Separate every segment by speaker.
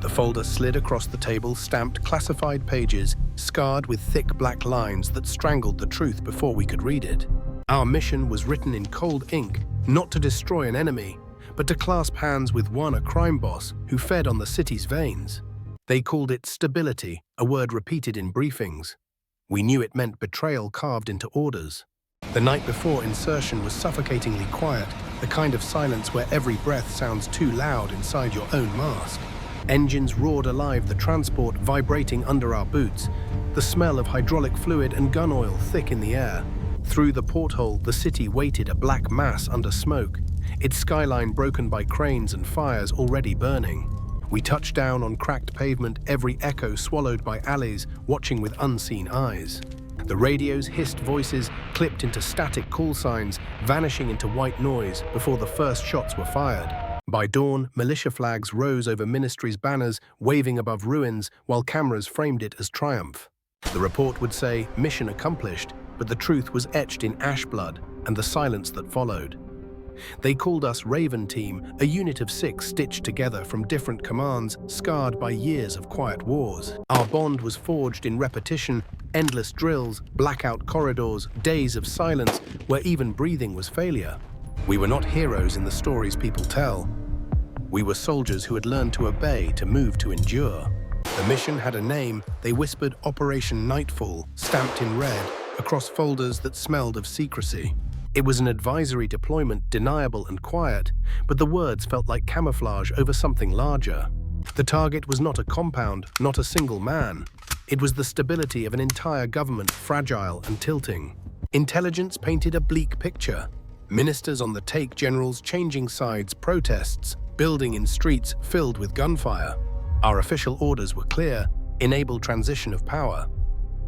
Speaker 1: The folder slid across the table, stamped classified pages, scarred with thick black lines that strangled the truth before we could read it. Our mission was written in cold ink, not to destroy an enemy, but to clasp hands with one, a crime boss who fed on the city's veins. They called it stability, a word repeated in briefings. We knew it meant betrayal carved into orders. The night before insertion was suffocatingly quiet, the kind of silence where every breath sounds too loud inside your own mask. Engines roared alive, the transport vibrating under our boots, the smell of hydraulic fluid and gun oil thick in the air. Through the porthole, the city waited, a black mass under smoke, its skyline broken by cranes and fires already burning. We touched down on cracked pavement, every echo swallowed by alleys, watching with unseen eyes. The radios hissed voices, clipped into static call signs, vanishing into white noise before the first shots were fired. By dawn, militia flags rose over ministries' banners, waving above ruins, while cameras framed it as triumph. The report would say, mission accomplished, but the truth was etched in ash blood and the silence that followed. They called us Raven Team, a unit of 6 stitched together from different commands, scarred by years of quiet wars. Our bond was forged in repetition, endless drills, blackout corridors, days of silence where even breathing was failure. We were not heroes in the stories people tell. We were soldiers who had learned to obey, to move, to endure. The mission had a name. They whispered Operation Nightfall, stamped in red, across folders that smelled of secrecy. It was an advisory deployment, deniable and quiet, but the words felt like camouflage over something larger. The target was not a compound, not a single man. It was the stability of an entire government, fragile and tilting. Intelligence painted a bleak picture. Ministers on the take, generals changing sides, protests, building in streets filled with gunfire. Our official orders were clear: enable transition of power.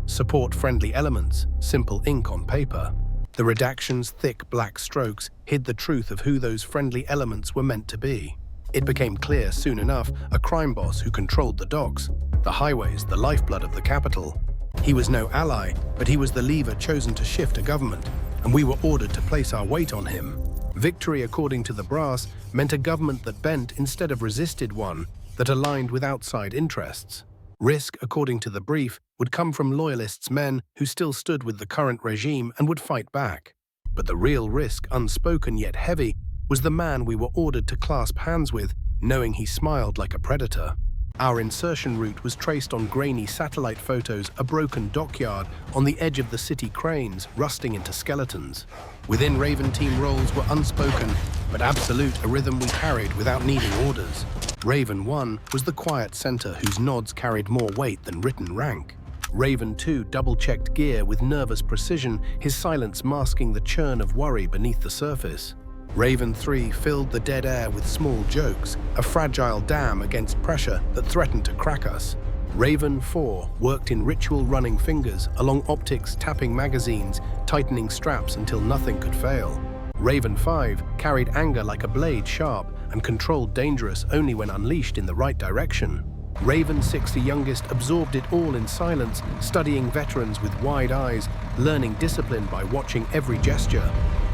Speaker 1: Support friendly elements, simple ink on paper. The redaction's thick black strokes hid the truth of who those friendly elements were meant to be. It became clear soon enough: a crime boss who controlled the docks, the highways, the lifeblood of the capital. He was no ally, but he was the lever chosen to shift a government, and we were ordered to place our weight on him. Victory, according to the brass, meant a government that bent instead of resisted, one that aligned with outside interests. Risk, according to the brief, would come from loyalists, men who still stood with the current regime and would fight back. But the real risk, unspoken yet heavy, was the man we were ordered to clasp hands with, knowing he smiled like a predator. Our insertion route was traced on grainy satellite photos, a broken dockyard, on the edge of the city cranes, rusting into skeletons. Within Raven Team roles were unspoken, but absolute, a rhythm we carried without needing orders. Raven 1 was the quiet center whose nods carried more weight than written rank. Raven 2 double-checked gear with nervous precision, his silence masking the churn of worry beneath the surface. Raven 3 filled the dead air with small jokes, a fragile dam against pressure that threatened to crack us. Raven 4 worked in ritual running fingers, along optics, tapping magazines, tightening straps until nothing could fail. Raven 5 carried anger like a blade, sharp and controlled, dangerous only when unleashed in the right direction. Raven 6, the youngest, absorbed it all in silence, studying veterans with wide eyes, learning discipline by watching every gesture.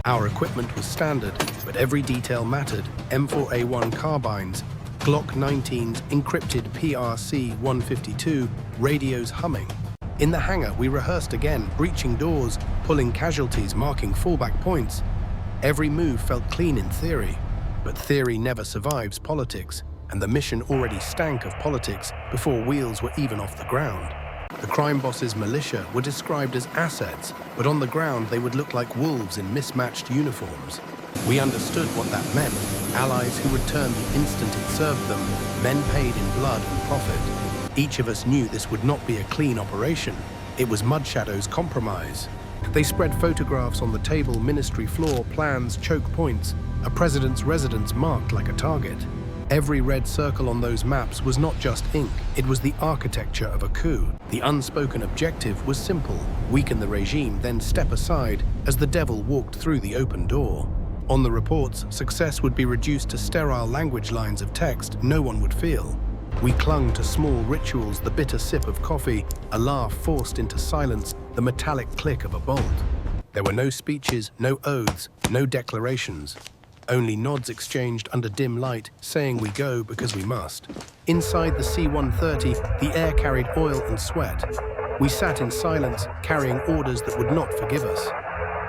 Speaker 1: Our equipment was standard, but every detail mattered. M4A1 carbines, Glock 19s, encrypted PRC-152, radios humming. In the hangar, we rehearsed again, breaching doors, pulling casualties, marking fallback points. Every move felt clean in theory, but theory never survives politics, and the mission already stank of politics before wheels were even off the ground. The crime boss's militia were described as assets, but on the ground they would look like wolves in mismatched uniforms. We understood what that meant: allies who would turn the instant it served them, men paid in blood and profit. Each of us knew this would not be a clean operation. It was Mudshadow's compromise. They spread photographs on the table, ministry floor, plans, choke points, a president's residence marked like a target. Every red circle on those maps was not just ink, it was the architecture of a coup. The unspoken objective was simple: weaken the regime, then step aside as the devil walked through the open door. On the reports, success would be reduced to sterile language lines of text no one would feel. We clung to small rituals: the bitter sip of coffee, a laugh forced into silence, the metallic click of a bolt. There were no speeches, no oaths, no declarations. Only nods exchanged under dim light, saying we go because we must. Inside the C-130, the air carried oil and sweat. We sat in silence, carrying orders that would not forgive us.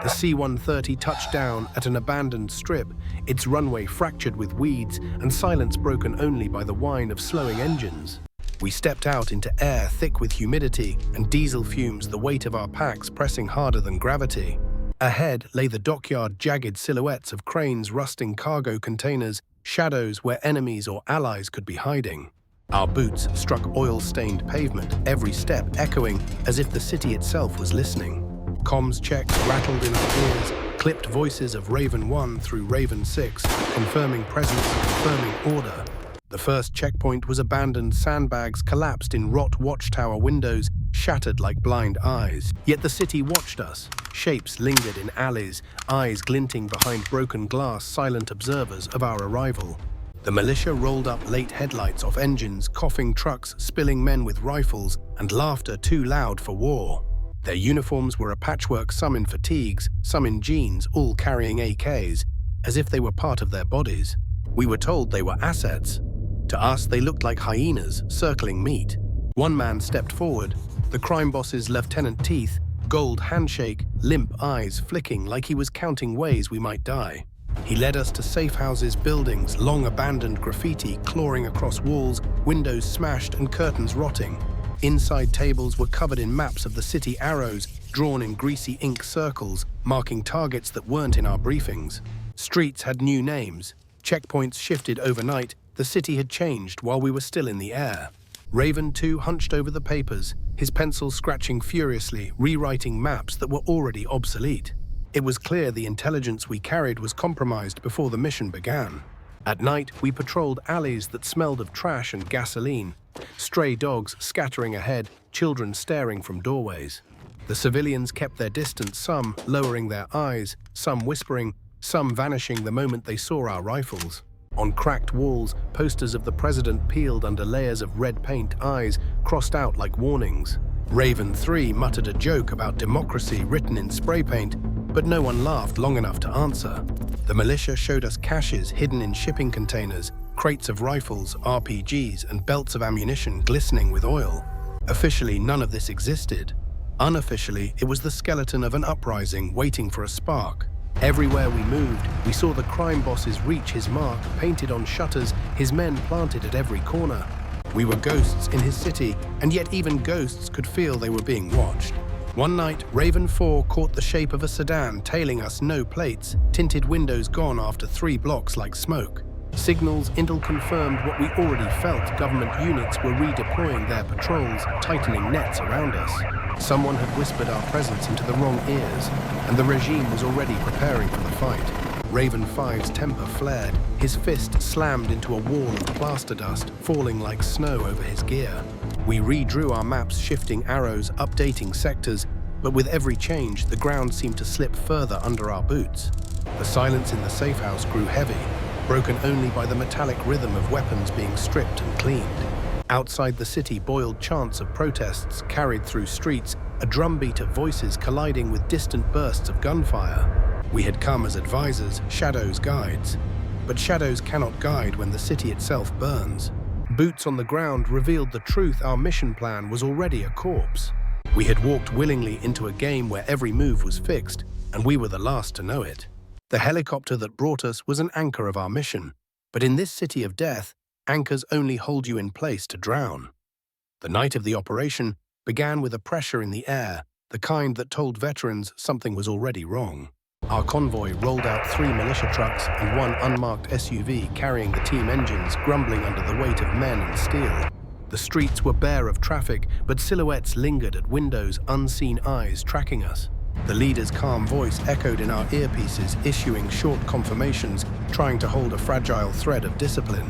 Speaker 1: The C-130 touched down at an abandoned strip, its runway fractured with weeds and silence broken only by the whine of slowing engines. We stepped out into air thick with humidity and diesel fumes, the weight of our packs pressing harder than gravity. Ahead lay the dockyard, jagged silhouettes of cranes rusting cargo containers, shadows where enemies or allies could be hiding. Our boots struck oil-stained pavement, every step echoing as if the city itself was listening. Comms checks rattled in our ears, clipped voices of Raven 1 through Raven 6, confirming presence, confirming order. The first checkpoint was abandoned sandbags collapsed in rot watchtower windows, shattered like blind eyes. Yet the city watched us. Shapes lingered in alleys, eyes glinting behind broken glass, silent observers of our arrival. The militia rolled up late headlights off engines, coughing trucks, spilling men with rifles, and laughter too loud for war. Their uniforms were a patchwork, some in fatigues, some in jeans, all carrying AKs, as if they were part of their bodies. We were told they were assets. To us, they looked like hyenas circling meat. One man stepped forward, the crime boss's lieutenant teeth, gold handshake, limp eyes flicking like he was counting ways we might die. He led us to safe houses, buildings, long abandoned graffiti clawing across walls, windows smashed and curtains rotting. Inside tables were covered in maps of the city, arrows drawn in greasy ink circles, marking targets that weren't in our briefings. Streets had new names. Checkpoints shifted overnight. The city had changed while we were still in the air. Raven 2 hunched over the papers, his pencil scratching furiously, rewriting maps that were already obsolete. It was clear the intelligence we carried was compromised before the mission began. At night, we patrolled alleys that smelled of trash and gasoline, stray dogs scattering ahead, children staring from doorways. The civilians kept their distance, some lowering their eyes, some whispering, some vanishing the moment they saw our rifles. On cracked walls, posters of the president peeled under layers of red paint, eyes crossed out like warnings. Raven 3 muttered a joke about democracy written in spray paint, but no one laughed long enough to answer. The militia showed us caches hidden in shipping containers, crates of rifles, RPGs, and belts of ammunition glistening with oil. Officially, none of this existed. Unofficially, it was the skeleton of an uprising waiting for a spark. Everywhere we moved, we saw the crime bosses reach his mark, painted on shutters, his men planted at every corner. We were ghosts in his city, and yet even ghosts could feel they were being watched. One night, Raven 4 caught the shape of a sedan tailing us, no plates, tinted windows gone after 3 blocks like smoke. Signals Intel confirmed what we already felt. Government units were redeploying their patrols, tightening nets around us. Someone had whispered our presence into the wrong ears, and the regime was already preparing for the fight. Raven 5's temper flared, his fist slammed into a wall of plaster dust, falling like snow over his gear. We redrew our maps, shifting arrows, updating sectors, but with every change, the ground seemed to slip further under our boots. The silence in the safe house grew heavy, broken only by the metallic rhythm of weapons being stripped and cleaned. Outside the city boiled chants of protests carried through streets, a drumbeat of voices colliding with distant bursts of gunfire. We had come as advisors, shadows guides. But shadows cannot guide when the city itself burns. Boots on the ground revealed the truth. Our mission plan was already a corpse. We had walked willingly into a game where every move was fixed, and we were the last to know it. The helicopter that brought us was an anchor of our mission. But in this city of death, anchors only hold you in place to drown. The night of the operation began with a pressure in the air, the kind that told veterans something was already wrong. Our convoy rolled out 3 militia trucks and 1 unmarked SUV carrying the team engines, grumbling under the weight of men and steel. The streets were bare of traffic, but silhouettes lingered at windows, unseen eyes tracking us. The leader's calm voice echoed in our earpieces, issuing short confirmations, trying to hold a fragile thread of discipline.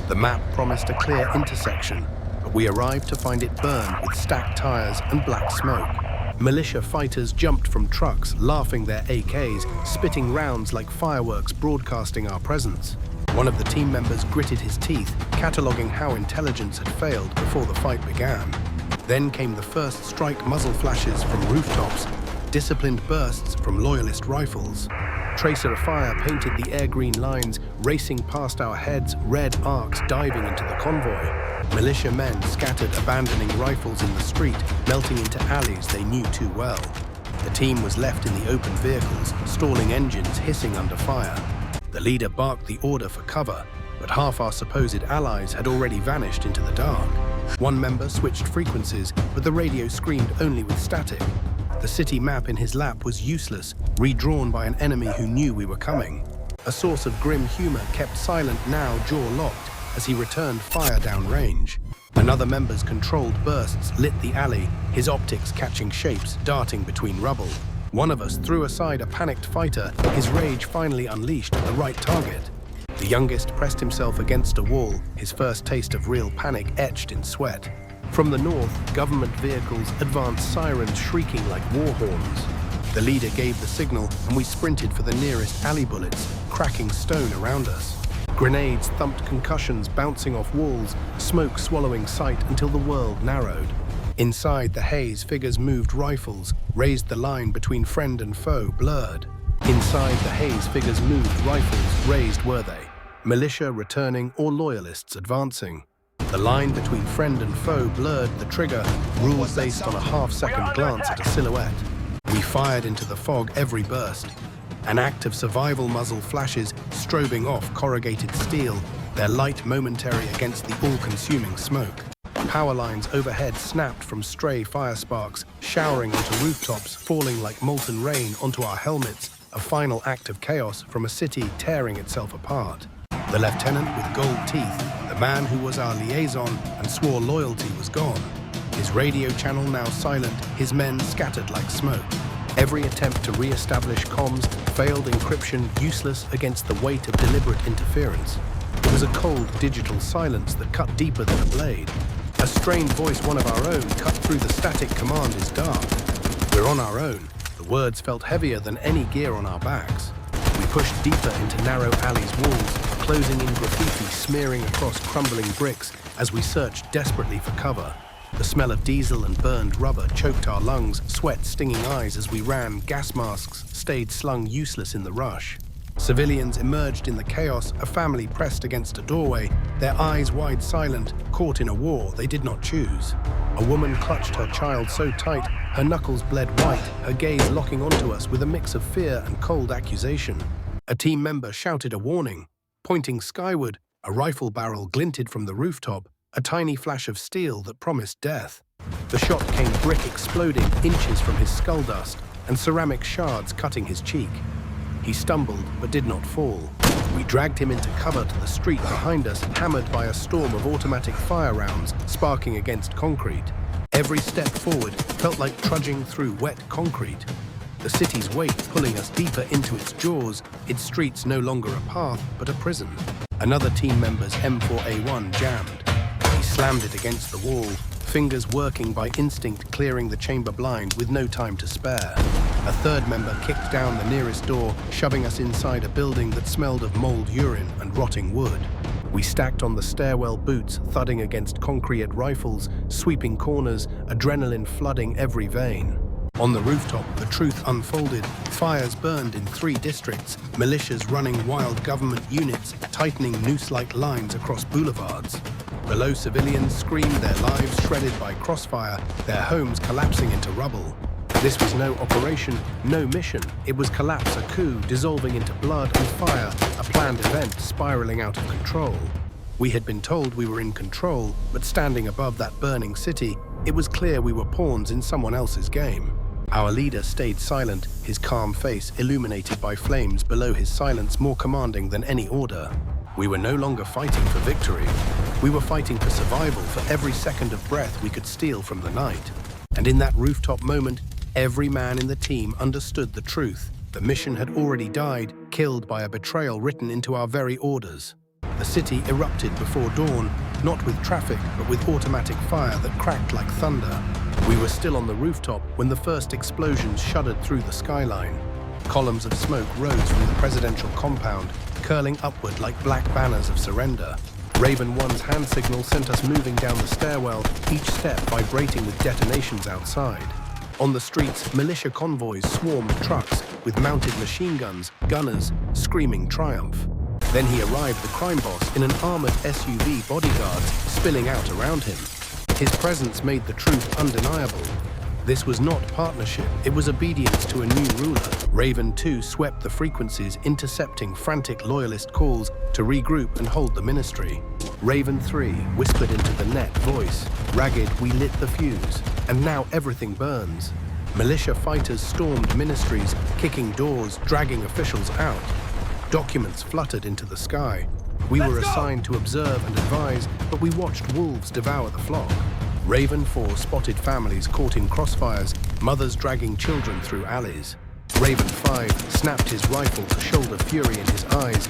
Speaker 1: The map promised a clear intersection, but we arrived to find it burned with stacked tires and black smoke. Militia fighters jumped from trucks, laughing their AKs, spitting rounds like fireworks broadcasting our presence. One of the team members gritted his teeth, cataloging how intelligence had failed before the fight began. Then came the first strike muzzle flashes from rooftops, disciplined bursts from loyalist rifles. Tracer fire painted the air-green lines, racing past our heads, red arcs diving into the convoy. Militia men scattered, abandoning rifles in the street, melting into alleys they knew too well. The team was left in the open vehicles, stalling engines hissing under fire. The leader barked the order for cover, but half our supposed allies had already vanished into the dark. One member switched frequencies, but the radio screamed only with static. The city map in his lap was useless, redrawn by an enemy who knew we were coming. A source of grim humor kept silent, now jaw-locked, as he returned fire downrange. Another member's controlled bursts lit the alley, his optics catching shapes darting between rubble. One of us threw aside a panicked fighter, his rage finally unleashed at the right target. The youngest pressed himself against a wall, his first taste of real panic etched in sweat. From the north, government vehicles advanced, sirens shrieking like war horns. The leader gave the signal, and we sprinted for the nearest alley bullets, cracking stone around us. Grenades thumped concussions bouncing off walls, smoke swallowing sight until the world narrowed. Inside the haze, figures moved rifles, raised the line between friend and foe, blurred. Inside the haze, figures moved rifles, raised were they? Militia returning or loyalists advancing? The line between friend and foe blurred, the trigger, rules based on a half-second glance at a silhouette. We fired into the fog every burst. An act of survival, muzzle flashes, strobing off corrugated steel, their light momentary against the all-consuming smoke. Power lines overhead snapped from stray fire sparks, showering onto rooftops, falling like molten rain onto our helmets, a final act of chaos from a city tearing itself apart. The lieutenant with gold teeth, the man who was our liaison and swore loyalty, was gone. His radio channel now silent, his men scattered like smoke. Every attempt to re-establish comms, failed encryption, useless against the weight of deliberate interference. It was a cold digital silence that cut deeper than a blade. A strained voice, one of our own, cut through the static command is dark. We're on our own. The words felt heavier than any gear on our backs. We pushed deeper into narrow alleys' walls, closing in graffiti smearing across crumbling bricks as we searched desperately for cover. The smell of diesel and burned rubber choked our lungs, sweat stinging eyes as we ran, gas masks stayed slung useless in the rush. Civilians emerged in the chaos, a family pressed against a doorway, their eyes wide silent, caught in a war they did not choose. A woman clutched her child so tight, her knuckles bled white, her gaze locking onto us with a mix of fear and cold accusation. A team member shouted a warning. Pointing skyward, a rifle barrel glinted from the rooftop, a tiny flash of steel that promised death. The shot came brick exploding inches from his skull dust and ceramic shards cutting his cheek. He stumbled but did not fall. We dragged him into cover to the street behind us, hammered by a storm of automatic fire rounds sparking against concrete. Every step forward felt like trudging through wet concrete. The city's weight pulling us deeper into its jaws, its streets no longer a path but a prison. Another team member's M4A1 jammed. He slammed it against the wall, fingers working by instinct, clearing the chamber blind with no time to spare. A third member kicked down the nearest door, shoving us inside a building that smelled of mold, urine, and rotting wood. We stacked on the stairwell, boots thudding against concrete rifles, sweeping corners, adrenaline flooding every vein. On the rooftop, the truth unfolded. Fires burned in 3 districts, militias running wild government units, tightening noose-like lines across boulevards. Below, civilians screamed, their lives shredded by crossfire, their homes collapsing into rubble. This was no operation, no mission. It was collapse, a coup, dissolving into blood and fire, a planned event spiraling out of control. We had been told we were in control, but standing above that burning city, it was clear we were pawns in someone else's game. Our leader stayed silent, his calm face illuminated by flames below his silence more commanding than any order. We were no longer fighting for victory. We were fighting for survival, for every second of breath we could steal from the night. And in that rooftop moment, every man in the team understood the truth. The mission had already died, killed by a betrayal written into our very orders. The city erupted before dawn, not with traffic, but with automatic fire that cracked like thunder. We were still on the rooftop when the first explosions shuddered through the skyline. Columns of smoke rose from the presidential compound, curling upward like black banners of surrender. Raven One's hand signal sent us moving down the stairwell, each step vibrating with detonations outside. On the streets, militia convoys swarmed trucks, with mounted machine guns, gunners, screaming triumph. Then he arrived the crime boss in an armored SUV, bodyguards spilling out around him. His presence made the truth undeniable. This was not partnership, it was obedience to a new ruler. Raven 2 swept the frequencies, intercepting frantic loyalist calls to regroup and hold the ministry. Raven 3 whispered into the net voice, "Ragged, we lit the fuse, and now everything burns." Militia fighters stormed ministries, kicking doors, dragging officials out. Documents fluttered into the sky. We were assigned to observe and advise, but we watched wolves devour the flock. Raven 4 spotted families caught in crossfires, mothers dragging children through alleys. Raven 5 snapped his rifle to shoulder fury in his eyes.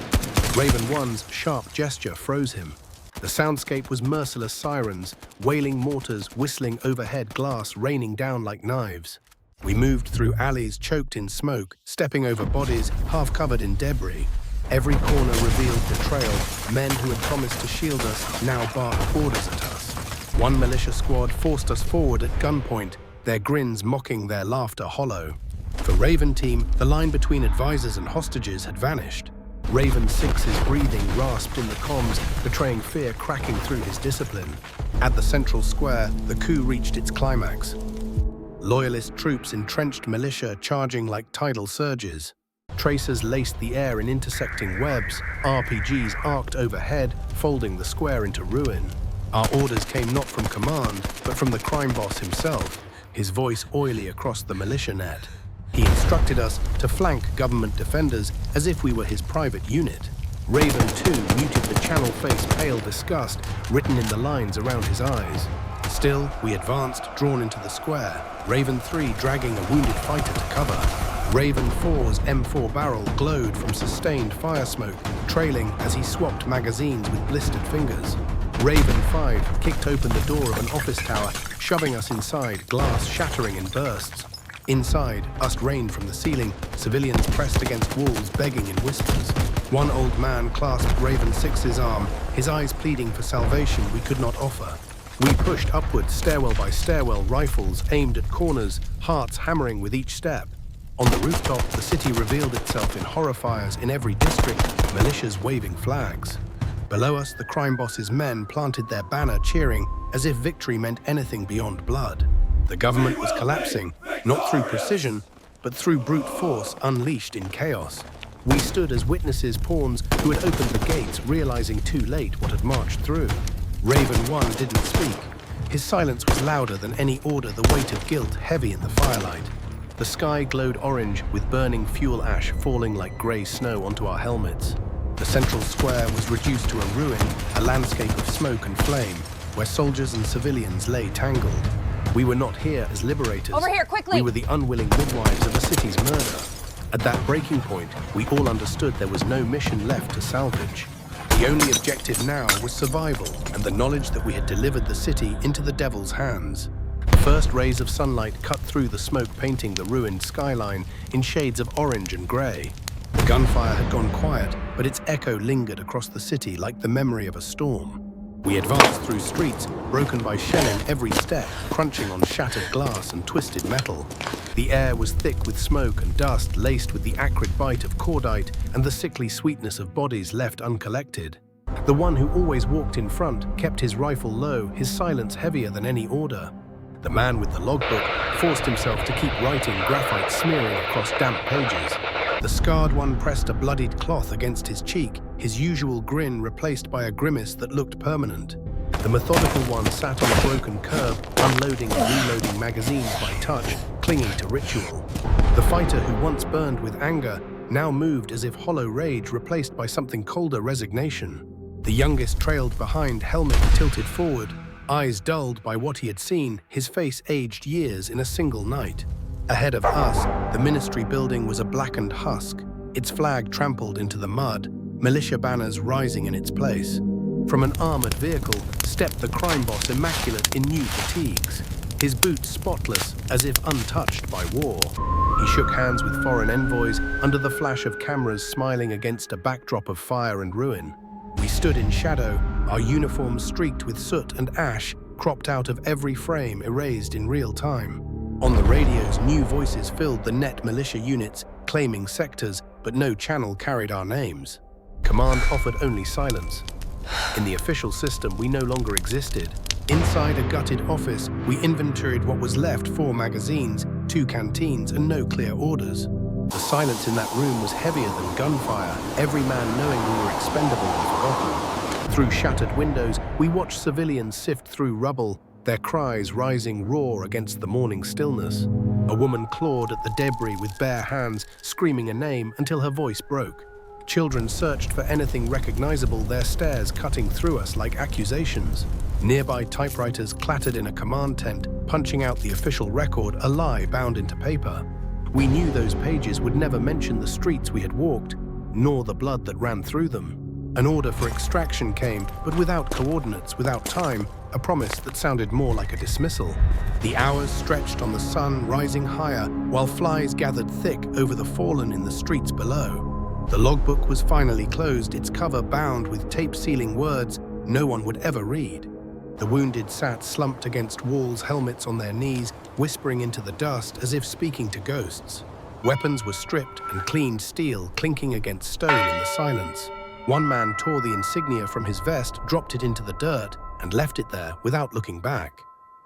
Speaker 1: Raven 1's sharp gesture froze him. The soundscape was merciless sirens, wailing mortars, whistling overhead glass raining down like knives. We moved through alleys choked in smoke, stepping over bodies half covered in debris. Every corner revealed betrayal. Men who had promised to shield us now barked orders at us. One militia squad forced us forward at gunpoint, their grins mocking, their laughter hollow. For Raven Team, the line between advisors and hostages had vanished. Raven 6's breathing rasped in the comms, betraying fear cracking through his discipline. At the central square, the coup reached its climax. Loyalist troops entrenched militia charging like tidal surges. Tracers laced the air in intersecting webs, RPGs arced overhead, folding the square into ruin. Our orders came not from command, but from the crime boss himself, his voice oily across the militia net. He instructed us to flank government defenders as if we were his private unit. Raven 2 muted the channel face pale disgust written in the lines around his eyes. Still, we advanced, drawn into the square, Raven 3 dragging a wounded fighter to cover. Raven 4's M4 barrel glowed from sustained fire smoke, trailing as he swapped magazines with blistered fingers. Raven 5 kicked open the door of an office tower, shoving us inside, glass shattering in bursts. Inside, dust rained from the ceiling, civilians pressed against walls, begging in whispers. One old man clasped Raven 6's arm, his eyes pleading for salvation we could not offer. We pushed upward, stairwell by stairwell, rifles aimed at corners, hearts hammering with each step. On the rooftop, the city revealed itself in horror fires in every district, militias waving flags. Below us, the crime boss's men planted their banner, cheering as if victory meant anything beyond blood. The government was collapsing, not through precision, but through brute force unleashed in chaos. We stood as witnesses, pawns who had opened the gates, realizing too late what had marched through. Raven 1 didn't speak. His silence was louder than any order, the weight of guilt heavy in the firelight. The sky glowed orange, with burning fuel ash falling like grey snow onto our helmets. The central square was reduced to a ruin, a landscape of smoke and flame, where soldiers and civilians lay tangled. We were not here as liberators.
Speaker 2: Over here, quickly!
Speaker 1: We were the unwilling midwives of a city's murder. At that breaking point, we all understood there was no mission left to salvage. The only objective now was survival and the knowledge that we had delivered the city into the devil's hands. The first rays of sunlight cut through the smoke, painting the ruined skyline in shades of orange and grey. The gunfire had gone quiet, but its echo lingered across the city like the memory of a storm. We advanced through streets, broken by shelling every step, crunching on shattered glass and twisted metal. The air was thick with smoke and dust, laced with the acrid bite of cordite and the sickly sweetness of bodies left uncollected. The one who always walked in front kept his rifle low, his silence heavier than any order. The man with the logbook forced himself to keep writing, graphite smearing across damp pages. The scarred one pressed a bloodied cloth against his cheek, his usual grin replaced by a grimace that looked permanent. The methodical one sat on a broken curb, unloading and reloading magazines by touch, clinging to ritual. The fighter who once burned with anger now moved as if hollow rage replaced by something colder, resignation. The youngest trailed behind, helmet tilted forward, eyes dulled by what he had seen, his face aged years in a single night. Ahead of us, the ministry building was a blackened husk, its flag trampled into the mud, militia banners rising in its place. From an armored vehicle stepped the crime boss, immaculate in new fatigues, his boots spotless as if untouched by war. He shook hands with foreign envoys under the flash of cameras, smiling against a backdrop of fire and ruin. We stood in shadow, our uniforms streaked with soot and ash, cropped out of every frame, erased in real time. On the radios, new voices filled the net militia units, claiming sectors, but no channel carried our names. Command offered only silence. In the official system, we no longer existed. Inside a gutted office, we inventoried what was left: 4 magazines, 2 canteens, and no clear orders. The silence in that room was heavier than gunfire, every man knowing we were expendable and forgotten. Through shattered windows, we watched civilians sift through rubble, their cries rising raw against the morning stillness. A woman clawed at the debris with bare hands, screaming a name until her voice broke. Children searched for anything recognizable, their stares cutting through us like accusations. Nearby typewriters clattered in a command tent, punching out the official record, a lie bound into paper. We knew those pages would never mention the streets we had walked, nor the blood that ran through them. An order for extraction came, but without coordinates, without time, a promise that sounded more like a dismissal. The hours stretched on the sun, rising higher, while flies gathered thick over the fallen in the streets below. The logbook was finally closed, its cover bound with tape-sealing words no one would ever read. The wounded sat slumped against walls, helmets on their knees, whispering into the dust as if speaking to ghosts. Weapons were stripped and cleaned steel, clinking against stone in the silence. One man tore the insignia from his vest, dropped it into the dirt, and left it there without looking back.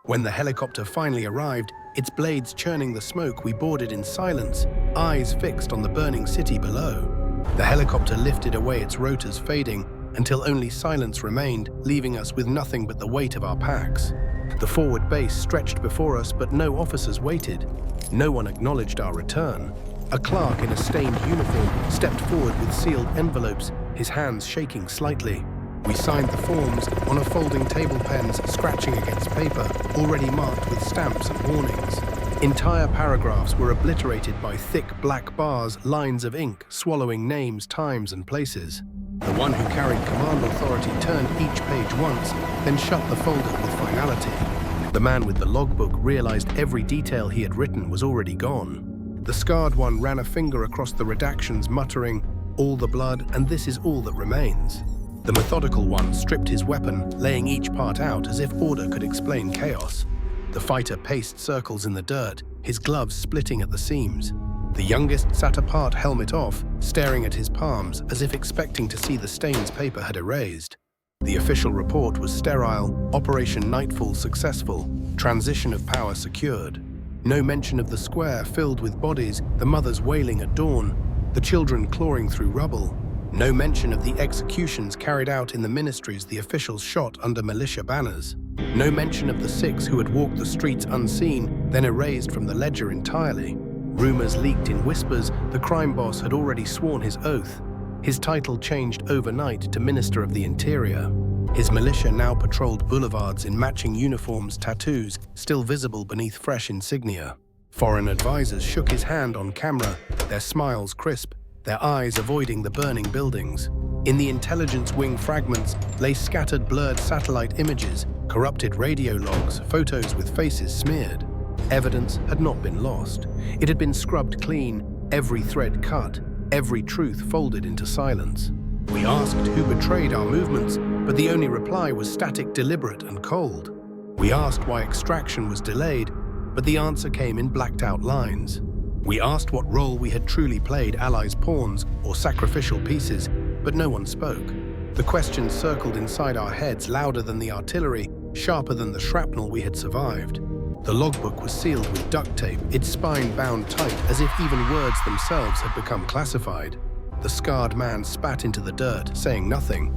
Speaker 1: When the helicopter finally arrived, its blades churning the smoke, we boarded in silence, eyes fixed on the burning city below. The helicopter lifted away, its rotors fading, until only silence remained, leaving us with nothing but the weight of our packs. The forward base stretched before us, but no officers waited. No one acknowledged our return. A clerk in a stained uniform stepped forward with sealed envelopes, his hands shaking slightly. We signed the forms on a folding table, pens scratching against paper, already marked with stamps and warnings. Entire paragraphs were obliterated by thick black bars, lines of ink swallowing names, times, and places. The one who carried command authority turned each page once, then shut the folder with finality. The man with the logbook realized every detail he had written was already gone. The scarred one ran a finger across the redactions, muttering, "All the blood, and this is all that remains." The methodical one stripped his weapon, laying each part out as if order could explain chaos. The fighter paced circles in the dirt, his gloves splitting at the seams. The youngest sat apart, helmet off, staring at his palms as if expecting to see the stains paper had erased. The official report was sterile: Operation Nightfall successful, transition of power secured. No mention of the square filled with bodies, the mothers wailing at dawn, the children clawing through rubble. No mention of the executions carried out in the ministries the officials shot under militia banners. No mention of the 6 who had walked the streets unseen, then erased from the ledger entirely. Rumors leaked in whispers. The crime boss had already sworn his oath. His title changed overnight to Minister of the Interior. His militia now patrolled boulevards in matching uniforms, tattoos still visible beneath fresh insignia. Foreign advisors shook his hand on camera, their smiles crisp, their eyes avoiding the burning buildings. In the intelligence wing fragments lay scattered blurred satellite images, corrupted radio logs, photos with faces smeared. Evidence had not been lost. It had been scrubbed clean, every thread cut, every truth folded into silence. We asked who betrayed our movements, but the only reply was static, deliberate, and cold. We asked why extraction was delayed, but the answer came in blacked-out lines. We asked what role we had truly played, allies' pawns or sacrificial pieces, but no one spoke. The questions circled inside our heads, louder than the artillery, sharper than the shrapnel we had survived. The logbook was sealed with duct tape, its spine bound tight as if even words themselves had become classified. The scarred man spat into the dirt, saying nothing,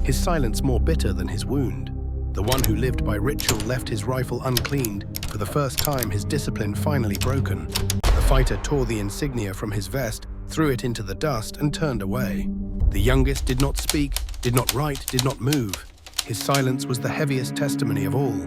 Speaker 1: his silence more bitter than his wound. The one who lived by ritual left his rifle uncleaned, for the first time his discipline finally broken. The fighter tore the insignia from his vest, threw it into the dust, and turned away. The youngest did not speak, did not write, did not move. His silence was the heaviest testimony of all.